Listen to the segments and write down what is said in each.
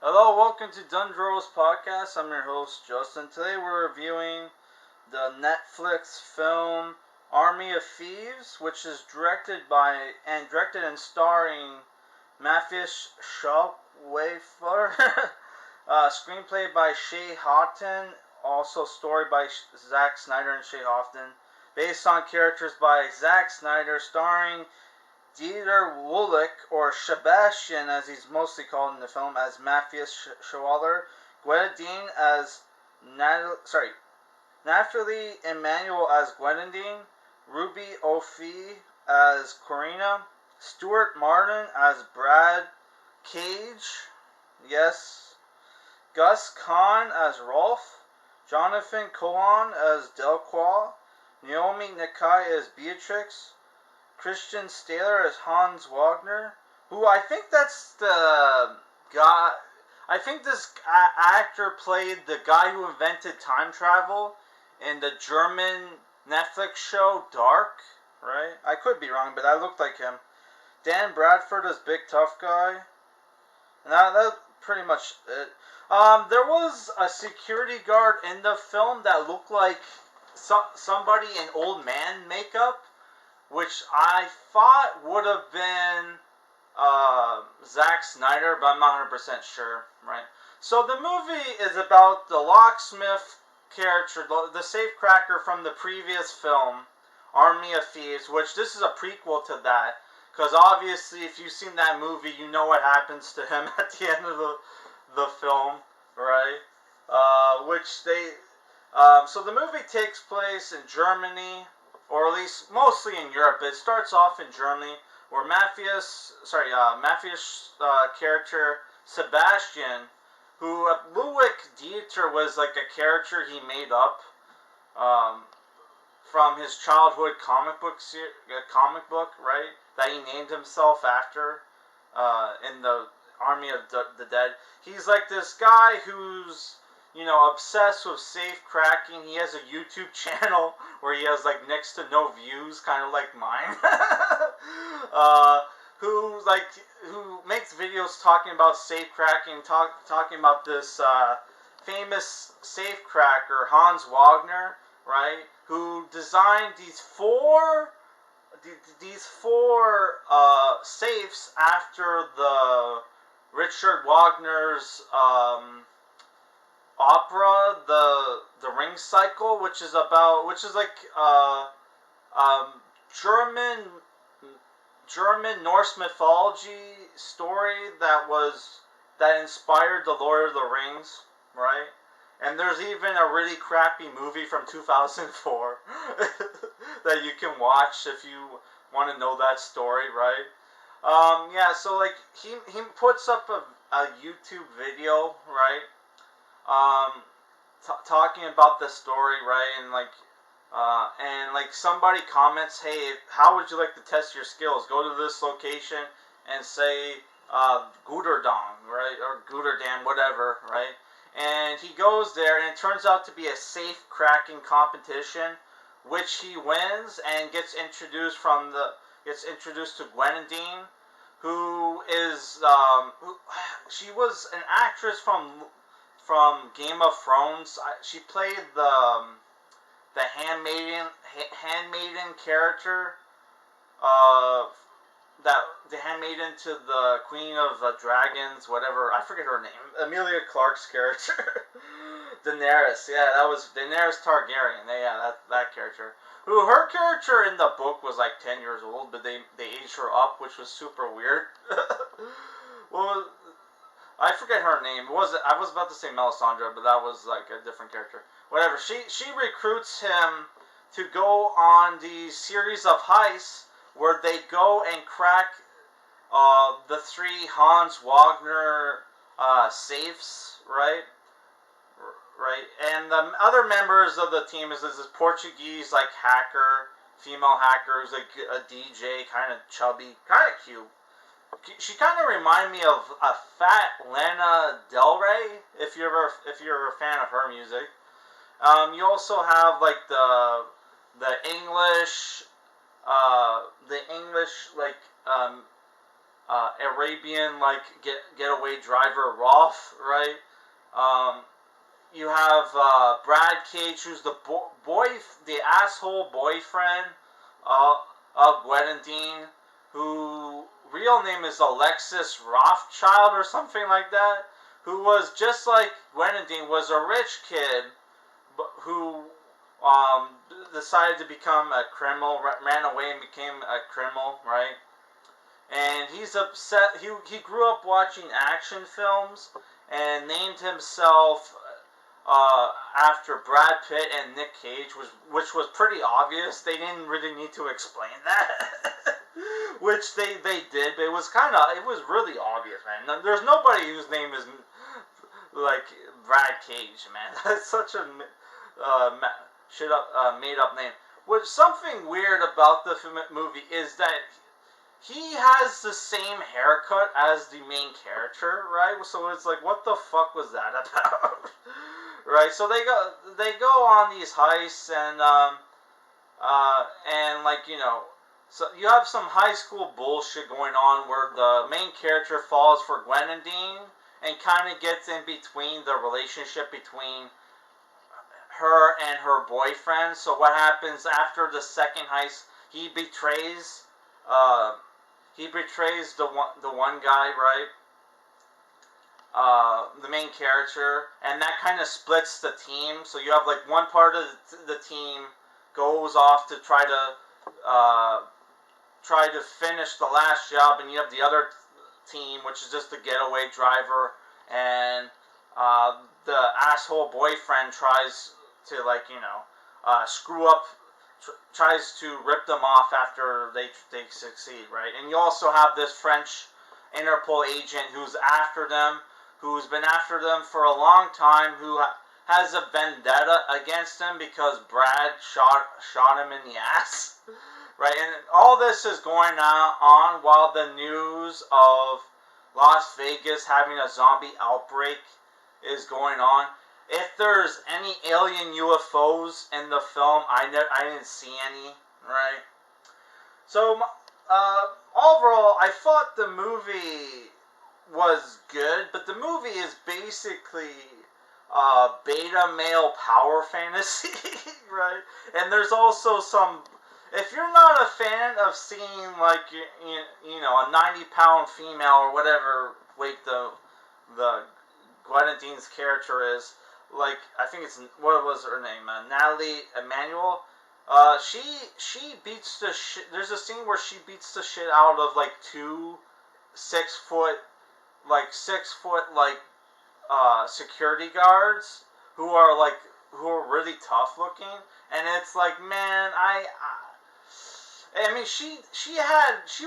Hello, welcome to Dundro's podcast. I'm your host, Justin. Today we're reviewing the Netflix film Army of Thieves, which is directed and starring Matthias Schweighöfer. Screenplay by Shay Houghton, also story by Zack Snyder and Shay Houghton. Based on characters by Zack Snyder, starring Dieter Wulick, or Sebastian as he's mostly called in the film, as Matthias Schweighöfer, Gwendoline as Nathalie Emmanuel as Gwendoline, Ruby O'Fee as Corina, Stuart Martin as Brad Cage, yes, Gus Kahn as Rolf, Jonathan Cohen as Delqua, Naomi Nakai as Beatrix, Christian Staler as Hans Wagner, who I think that's the guy. I think this actor played the guy who invented time travel in the German Netflix show Dark, right? I could be wrong, but I looked like him. Dan Bradford as Big Tough Guy. And that's pretty much it. There was a security guard in the film that looked like somebody in old man makeup, which I thought would have been Zack Snyder, but I'm not 100% sure, right? So the movie is about the locksmith character, the safecracker from the previous film, Army of Thieves, which this is a prequel to that, because obviously if you've seen that movie, you know what happens to him at the end of the film, right? So the movie takes place in Germany, or at least mostly in Europe. It starts off in Germany, where Matthias' character Sebastian, who Ludwig Dieter was like a character he made up from his childhood comic book, right? That he named himself after in the Army of the Dead. He's like this guy who's obsessed with safe cracking. He has a YouTube channel where he has like next to no views, kind of like mine. Who makes videos talking about safe cracking, talking about this famous safe cracker Hans Wagner, right? Who designed these four safes after the Richard Wagner's opera, the Ring Cycle, which is like German Norse mythology story that inspired the Lord of the Rings, right? And there's even a really crappy movie from 2004 that you can watch if you want to know that story, right? So like he puts up a YouTube video, right? Talking about the story, right? And like somebody comments, hey, how would you like to test your skills? Go to this location and say Guderdong, right? Or Guderdam, whatever, right? And he goes there, and it turns out to be a safe cracking competition, which he wins and gets introduced to Gwendoline, who is she was an actress from Game of Thrones. She played the handmaiden character, that the handmaiden to the Queen of the Dragons, whatever. I forget her name. Emilia Clarke's character, Daenerys. Yeah, that was Daenerys Targaryen. Yeah, that character. Who her character in the book was like 10 years old, but they aged her up, which was super weird. Well, I forget her name. I was about to say Melisandre, but that was like a different character. Whatever. She recruits him to go on the series of heists where they go and crack the three Hans Wagner safes, right? Right. And the other members of the team is this Portuguese like female hacker who's a DJ, kind of chubby, kind of cute. She kind of reminded me of a fat Lana Del Rey, if you're a fan of her music. You also have like the English like Arabian like getaway driver Rolf, right? Um, you have Brad Cage, who's the the asshole boyfriend uh, of Gwendolyn, who real name is Alexis Rothschild or something like that, who was just like Gwendolyn, was a rich kid who decided to become a criminal, ran away and became a criminal, right? And he's upset. He grew up watching action films and named himself after Brad Pitt and Nick Cage, which was pretty obvious. They didn't really need to explain that, which they did. But it was really obvious, man. There's nobody whose name is like Brad Cage, man. That's such a made up name. Which something weird about the movie is that he has the same haircut as the main character, right? So it's like, what the fuck was that about? Right? So they go on these heists and like, you know, so you have some high school bullshit going on where the main character falls for Gwendolyn and kind of gets in between the relationship between her and her boyfriend. So what happens after the second heist? He betrays the one guy, right? The main character, and that kind of splits the team. So you have like one part of the team goes off to try to finish the last job, and you have the other team, which is just the getaway driver, and the asshole boyfriend tries to, like, you know, screw up, tries to rip them off after they succeed, right? And you also have this French Interpol agent who's after them, who's been after them for a long time, who has a vendetta against him because Brad shot him in the ass. Right, and all this is going on while the news of Las Vegas having a zombie outbreak is going on. If there's any alien UFOs in the film, I didn't see any, right? So, overall, I thought the movie was good, but the movie is basically beta male power fantasy, right? And there's also some... If you're not a fan of seeing, like, you know, a 90-pound female or whatever weight the Gwendolyn's character is, like, I think it's, what was her name? Nathalie Emmanuel. She beats the shit. There's a scene where she beats the shit out of, like, two 6 foot, security guards who are really tough looking. And it's like, man, I mean, she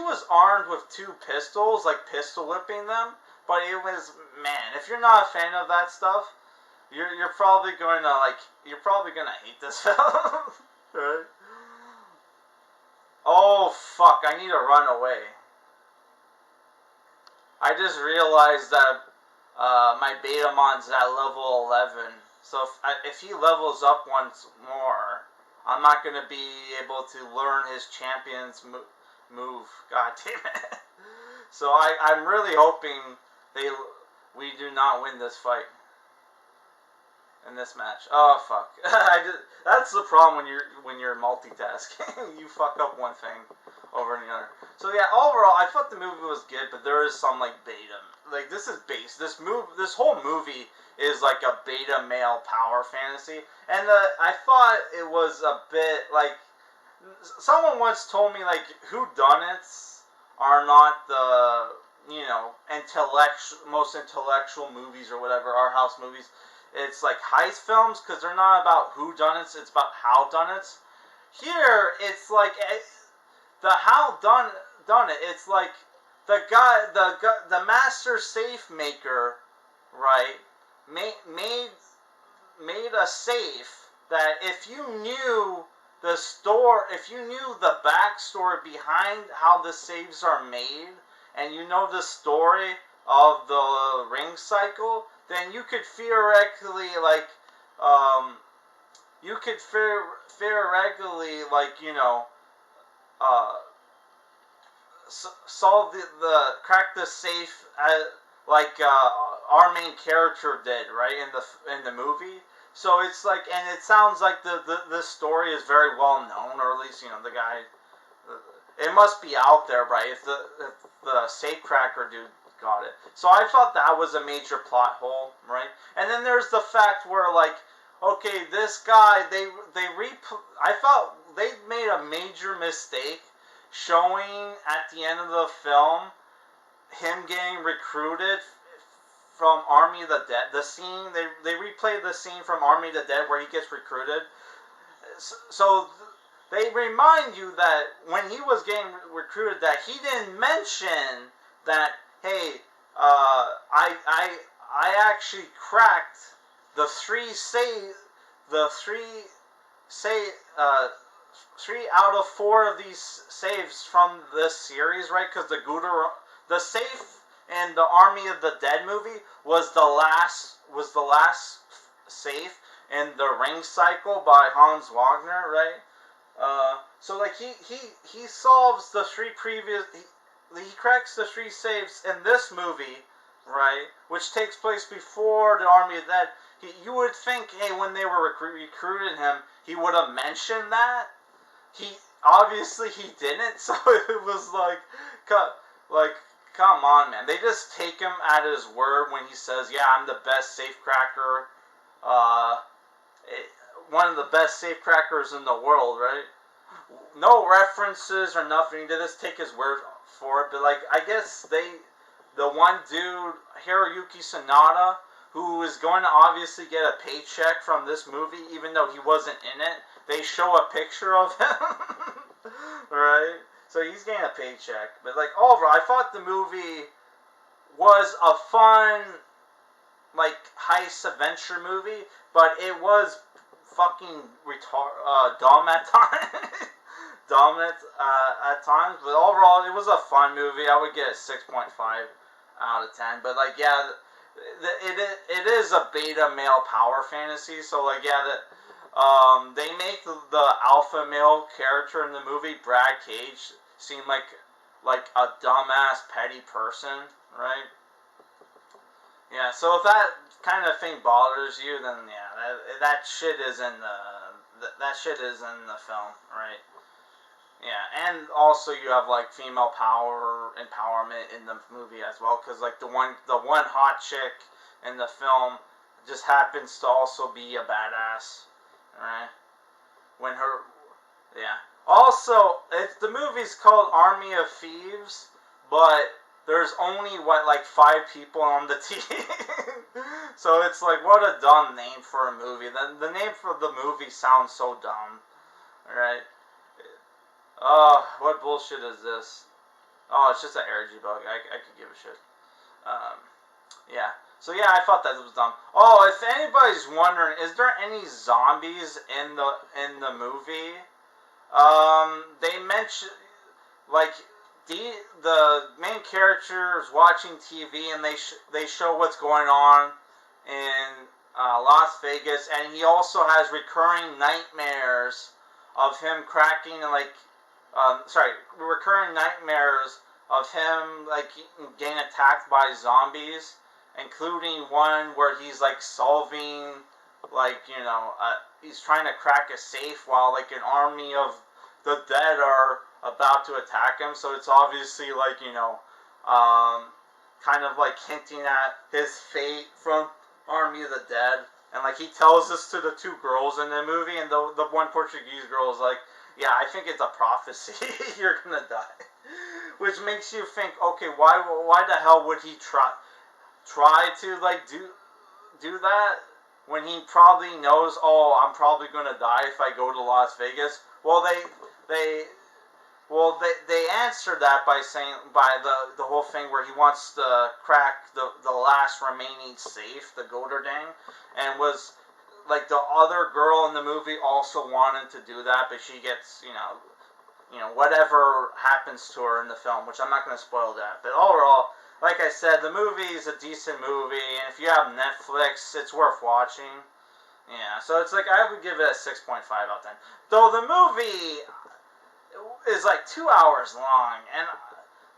was armed with two pistols, like pistol whipping them, but it was, man, if you're not a fan of that stuff, you're probably gonna hate this film, right? Oh fuck! I need to run away. I just realized that my Betamon's at level 11, so if he levels up once more, I'm not going to be able to learn his champion's move. God damn it. So I'm really hoping we do not win this fight. In this match. Oh, fuck. That's the problem when you're multitasking. You fuck up one thing over the other. So yeah, overall, I thought the movie was good, but there is some, like, beta. Like, this is base. This whole movie is like a beta male power fantasy. And I thought it was a bit, like, someone once told me, like, whodunits are not the, you know, most intellectual movies or whatever, art house movies. It's like heist films because they're not about whodunits, it's about howdunnits. Here, it's like the how done it. It's like the master safe maker, right? Made a safe that if you knew if you knew the backstory behind how the safes are made, and you know the story of the ring cycle, then you could theoretically, like, you know, solve crack the safe like our main character did, right, in the movie. So it's like, and it sounds like the story is very well known, or at least the guy. It must be out there, right? If the safecracker dude got it. So I thought that was a major plot hole, right? And then there's the fact where, like, okay, this guy, I thought they made a major mistake showing at the end of the film him getting recruited from Army of the Dead. The scene, they replayed the scene from Army of the Dead where he gets recruited. So they remind you that when he was getting recruited, that he didn't mention that, hey, I actually cracked the three out of four of these saves from this series, right? Because the safe in the Army of the Dead movie was the last safe in the Ring Cycle by Hans Wagner, right? So like he solves the three previous. He cracks the three saves in this movie, right? Which takes place before the Army of the Dead. You would think, hey, when they were recruiting him, he would have mentioned that. He obviously he didn't. So it was like, come on, man. They just take him at his word when he says, yeah, I'm the best safecracker. One of the best safecrackers in the world, right? No references or nothing. They just take his word for it. But like, I guess the one dude, Hiroyuki Sanada, who is going to obviously get a paycheck from this movie, even though he wasn't in it. They show a picture of him, right? So he's getting a paycheck. But like, overall, I thought the movie was a fun, like, heist adventure movie, but it was fucking dumb at times. Dumb at times, but overall, it was a fun movie. I would get a 6.5 out of 10. But like, yeah, it is a beta male power fantasy. So like, yeah, they make the alpha male character in the movie, Brad Cage, seem like a dumbass petty person, right? Yeah. So if that kind of thing bothers you, then yeah, that shit is in the film, right? Yeah, and also you have like female power empowerment in the movie as well, because like the one hot chick in the film just happens to also be a badass, right? When her, yeah. Also, the movie's called Army of Thieves, but there's only like 5 people on the team, so it's like, what a dumb name for a movie. The name for the movie sounds so dumb, right? Oh, what bullshit is this? Oh, it's just an energy bug. I could give a shit. Yeah. So yeah, I thought that was dumb. Oh, if anybody's wondering, is there any zombies in the movie? They mention, like, the main character is watching TV, and they show what's going on in Las Vegas, and he also has recurring nightmares of him cracking, like, recurring nightmares of him like getting attacked by zombies, including one where he's like solving, like, he's trying to crack a safe while like an army of the dead are about to attack him. So it's obviously like, kind of like hinting at his fate from Army of the Dead. And like he tells this to the 2 girls in the movie, and the one Portuguese girl is like, yeah, I think it's a prophecy. You're gonna die. Which makes you think, okay, why the hell would he try to like do that when he probably knows, oh, I'm probably gonna die if I go to Las Vegas? Well, they answered that by saying, by the whole thing where he wants to crack the last remaining safe, the Goddardang, and was like the other girl in the movie also wanted to do that, but she gets, whatever happens to her in the film, which I'm not going to spoil that. But overall, like I said, the movie is a decent movie, and if you have Netflix, it's worth watching. Yeah, so it's like, I would give it a 6.5 out of 10. Though the movie is like 2 hours long, and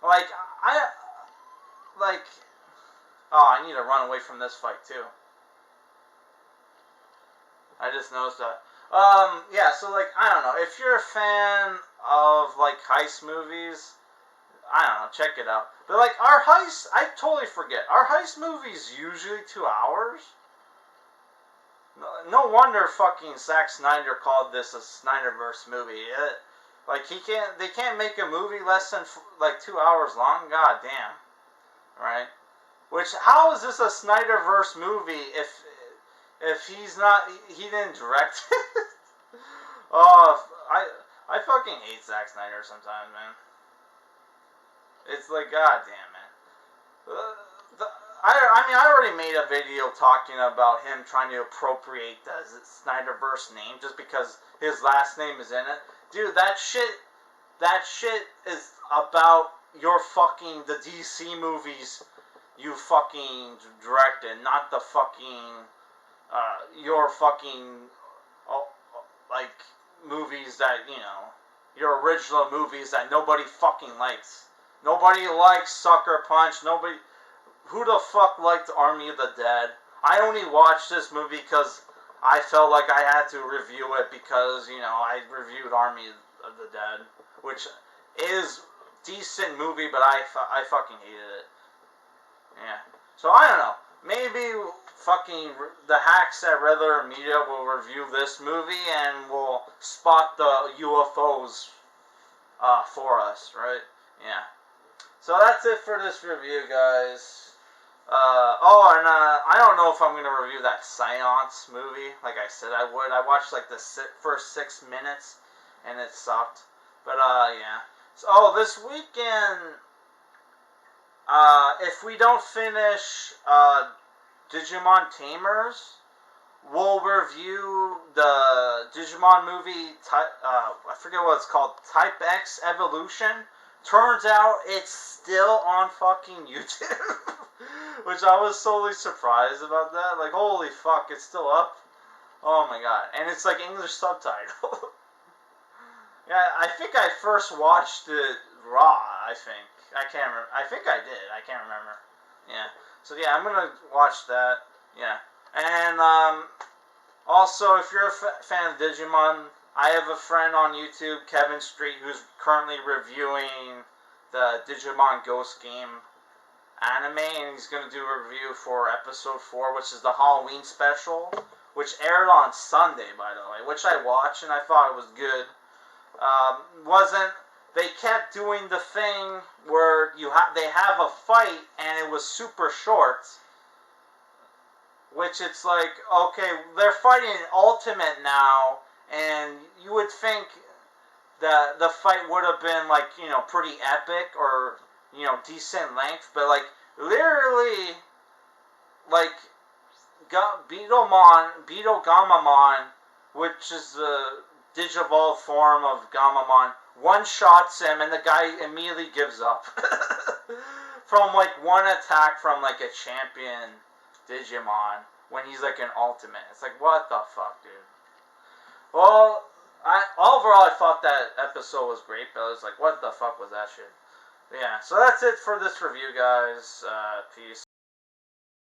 Like, I, like, oh, I need to run away from this fight, too. I just noticed that. Yeah, so, like, I don't know. If you're a fan of, like, heist movies, I don't know, check it out. But, like, our heist, I totally forget. Our heist movies usually 2 hours. No wonder fucking Zack Snyder called this a Snyderverse movie. They can't make a movie less than, like, 2 hours long? God damn. Right? Which, how is this a Snyderverse movie if he didn't direct it? Oh, I fucking hate Zack Snyder sometimes, man. It's like, god damn it. I already made a video talking about him trying to appropriate the Snyderverse name just because his last name is in it. Dude, that shit is about the DC movies you fucking directed, not the fucking, your fucking, like, movies that, your original movies that nobody fucking likes. Nobody likes Sucker Punch. Nobody. Who the fuck liked Army of the Dead? I only watched this movie because I felt like I had to review it because, I reviewed Army of the Dead, which is a decent movie, but I fucking hated it. Yeah. So, I don't know. Maybe fucking the hacks at Red Letter Media will review this movie and will spot the UFOs for us, right? Yeah. So that's it for this review, guys. I don't know if I'm going to review that Seance movie, like I said I would. I watched, like, the first 6 minutes, and it sucked. But, yeah. So, this weekend, if we don't finish, Digimon Tamers, we'll review the Digimon movie, I forget what it's called, Type X Evolution. Turns out it's still on fucking YouTube. Which I was totally surprised about that. Like, holy fuck, it's still up. Oh my god. And it's like English subtitle. Yeah, I think I first watched it raw, I think. I can't remember. I think I did. I can't remember. Yeah. So yeah, I'm gonna watch that. Yeah. And, also, if you're a fan of Digimon, I have a friend on YouTube, Kevin Street, who's currently reviewing the Digimon Ghost game anime, and he's going to do a review for episode 4, which is the Halloween special, which aired on Sunday, by the way, which I watched, and I thought it was good. They kept doing the thing where they have a fight, and it was super short, which it's like, okay, they're fighting in Ultimate now, and you would think that the fight would have been, like, pretty epic, or, decent length, but, like, literally, like, Beetle Gamamon, which is the Digivolve form of Gamamon, one-shots him, and the guy immediately gives up. From, like, one attack from, like, a champion Digimon, when he's, like, an ultimate. It's like, what the fuck, dude? Well, overall, I thought that episode was great, but I was like, what the fuck was that shit? Yeah, so that's it for this review, guys. Peace.